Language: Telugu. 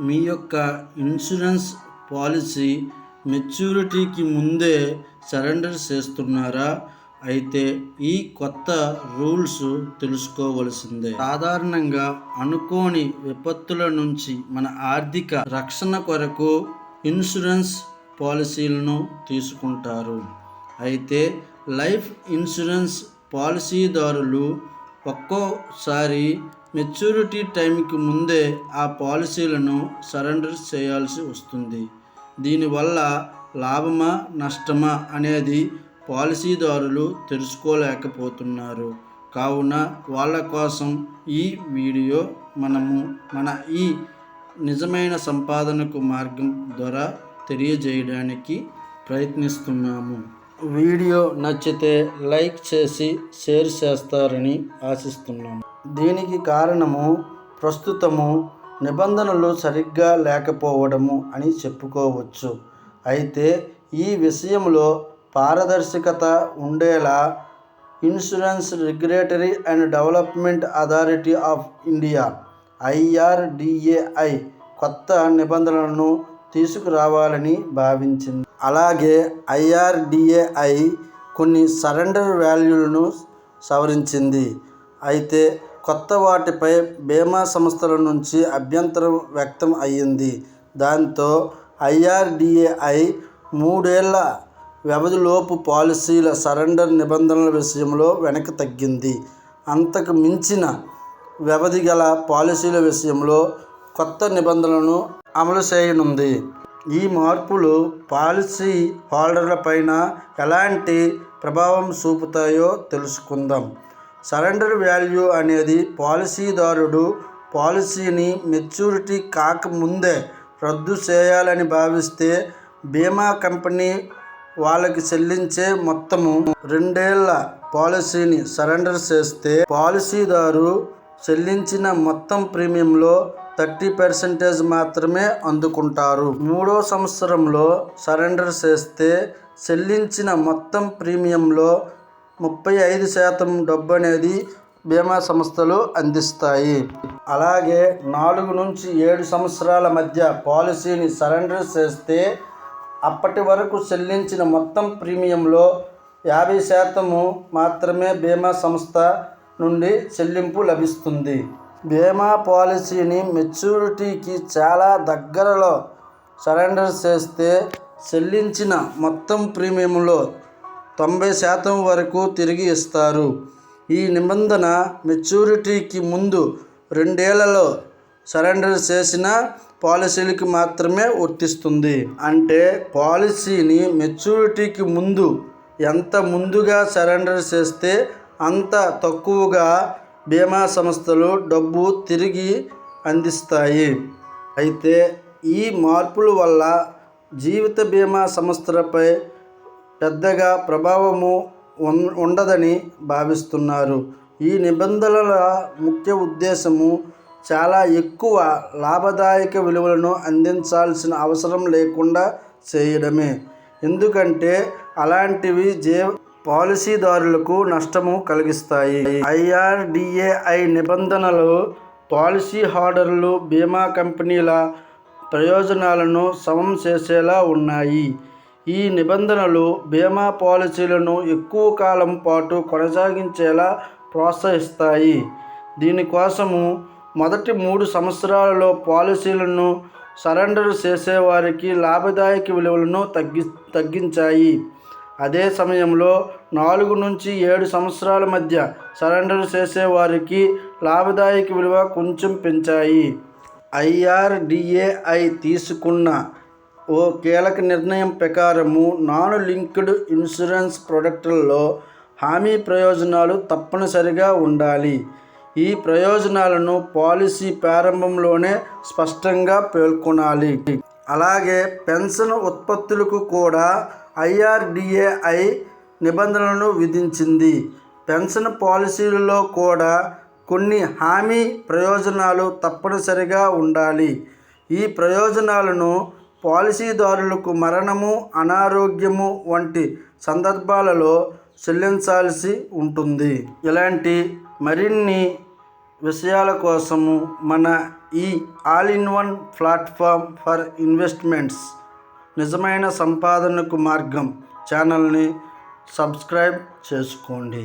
మీ యొక్క ఇన్సూరెన్స్ పాలసీ మెచ్యూరిటీకి ముందే సరెండర్ చేస్తున్నారా? అయితే ఈ కొత్త రూల్స్ తెలుసుకోవలసిందే. సాధారణంగా అనుకోని విపత్తుల నుంచి మన ఆర్థిక రక్షణ కొరకు ఇన్సూరెన్స్ పాలసీలను తీసుకుంటారు. అయితే లైఫ్ ఇన్సూరెన్స్ పాలసీదారులు ఒక్కోసారి మెచ్యూరిటీ టైంకి ముందే ఆ పాలసీలను సరెండర్ చేయాల్సి వస్తుంది. దీనివల్ల లాభమా నష్టమా అనేది పాలసీదారులు తెలుసుకోలేకపోతున్నారు. కావున వాళ్ళ కోసం ఈ వీడియో మన ఈ నిజమైన సంపాదనకు మార్గం ద్వారా తెలియజేయడానికి ప్రయత్నిస్తున్నాము. వీడియో నచ్చితే లైక్ చేసి షేర్ చేస్తారని ఆశిస్తున్నాము. దీనికి కారణము ప్రస్తుతము నిబంధనలు సరిగ్గా లేకపోవడము అని చెప్పుకోవచ్చు. అయితే ఈ విషయంలో పారదర్శకత ఉండేలా insurance regulatory and development authority of India IRDAI కొత్త నిబంధనలను తీసుకురావాలని భావించింది. అలాగే IRDAI కొన్ని సరెండర్ వాల్యూలను సవరించింది. అయితే కొత్త వాటిపై బీమా సంస్థల నుంచి అభ్యంతరం వ్యక్తం అయ్యింది. దాంతో IRDAI 3 ఏళ్ల వ్యవధిలోపు పాలసీల సరెండర్ నిబంధనల విషయంలో వెనక్కి తగ్గింది. అంతకు మించిన వ్యవధి గల పాలసీల విషయంలో కొత్త నిబంధనలను అమలు చేయనుంది. ఈ మార్పులు పాలసీ హోల్డర్లపైన ఎలాంటి ప్రభావం చూపుతాయో తెలుసుకుందాం. సరెండర్ వాల్యూ అనేది పాలసీదారుడు పాలసీని మెచ్యూరిటీ కాకముందే రద్దు చేయాలని భావిస్తే బీమా కంపెనీ వాళ్ళకి చెల్లించే మొత్తము. 2 ఏళ్ల పాలసీని సరెండర్ చేస్తే పాలసీదారు చెల్లించిన మొత్తం ప్రీమియంలో 30% మాత్రమే అందుకుంటారు. 3వ సంవత్సరంలో సరెండర్ చేస్తే చెల్లించిన మొత్తం ప్రీమియంలో 35% డబ్బు అనేది బీమా సంస్థలు అందిస్తాయి. అలాగే 4 నుంచి 7 సంవత్సరాల మధ్య పాలసీని సరెండర్ చేస్తే అప్పటి వరకు చెల్లించిన మొత్తం ప్రీమియంలో 50% మాత్రమే బీమా సంస్థ నుండి చెల్లింపు లభిస్తుంది. బీమా పాలసీని మెచ్యూరిటీకి చాలా దగ్గరలో సరెండర్ చేస్తే చెల్లించిన మొత్తం ప్రీమియంలో 90% వరకు తిరిగి ఇస్తారు. ఈ నిబంధన మెచ్యూరిటీకి ముందు 2 ఏళ్లలో సరెండర్ చేసిన పాలసీలకు మాత్రమే వర్తిస్తుంది. అంటే పాలసీని మెచ్యూరిటీకి ముందు ఎంత ముందుగా సరెండర్ చేస్తే అంత తక్కువగా బీమా సంస్థలు డబ్బు తిరిగి అందిస్తాయి. అయితే ఈ మార్పుల వల్ల జీవిత బీమా సంస్థలపై పెద్దగా ప్రభావము ఉండదని భావిస్తున్నారు. ఈ నిబంధనల ముఖ్య ఉద్దేశము చాలా ఎక్కువ లాభదాయక విలువలను అందించాల్సిన అవసరం లేకుండా చేయడమే. ఎందుకంటే అలాంటివి పాలసీదారులకు నష్టము కలిగిస్తాయి. IRDAI నిబంధనలు పాలసీ హోల్డర్లు బీమా కంపెనీల ప్రయోజనాలను సమం చేసేలా ఉన్నాయి. ఈ నిబంధనలు బీమా పాలసీలను ఎక్కువ కాలం పాటు కొనసాగించేలా ప్రోత్సహిస్తాయి. దీనికోసము మొదటి 3 సంవత్సరాలలో పాలసీలను సరెండర్ చేసేవారికి లాభదాయక విలువలను తగ్గించాయి. అదే సమయంలో 4 నుంచి 7 సంవత్సరాల మధ్య సరెండర్ చేసేవారికి లాభదాయక విలువ కొంచెం పెంచాయి. IRDAI తీసుకున్న ఓ కీలక నిర్ణయం ప్రకారము నాన్ లింక్డ్ ఇన్సూరెన్స్ ప్రొడక్టుల్లో హామీ ప్రయోజనాలు తప్పనిసరిగా ఉండాలి. ఈ ప్రయోజనాలను పాలసీ ప్రారంభంలోనే స్పష్టంగా పేర్కొనాలి. అలాగే పెన్షన్ ఉత్పత్తులకు కూడా IRDAI నిబంధనలను విధించింది. పెన్షన్ పాలసీలలో కూడా కొన్ని హామీ ప్రయోజనాలు తప్పనిసరిగా ఉండాలి. ఈ ప్రయోజనాలను పాలసీదారులకు మరణము, అనారోగ్యము వంటి సందర్భాలలో చెల్లించాల్సి ఉంటుంది. ఇలాంటి మరిన్ని విషయాల కోసము మన ఈ all in one platform for investments నిజమైన సంపాదనకు మార్గం ఛానల్ని సబ్స్క్రైబ్ చేసుకోండి.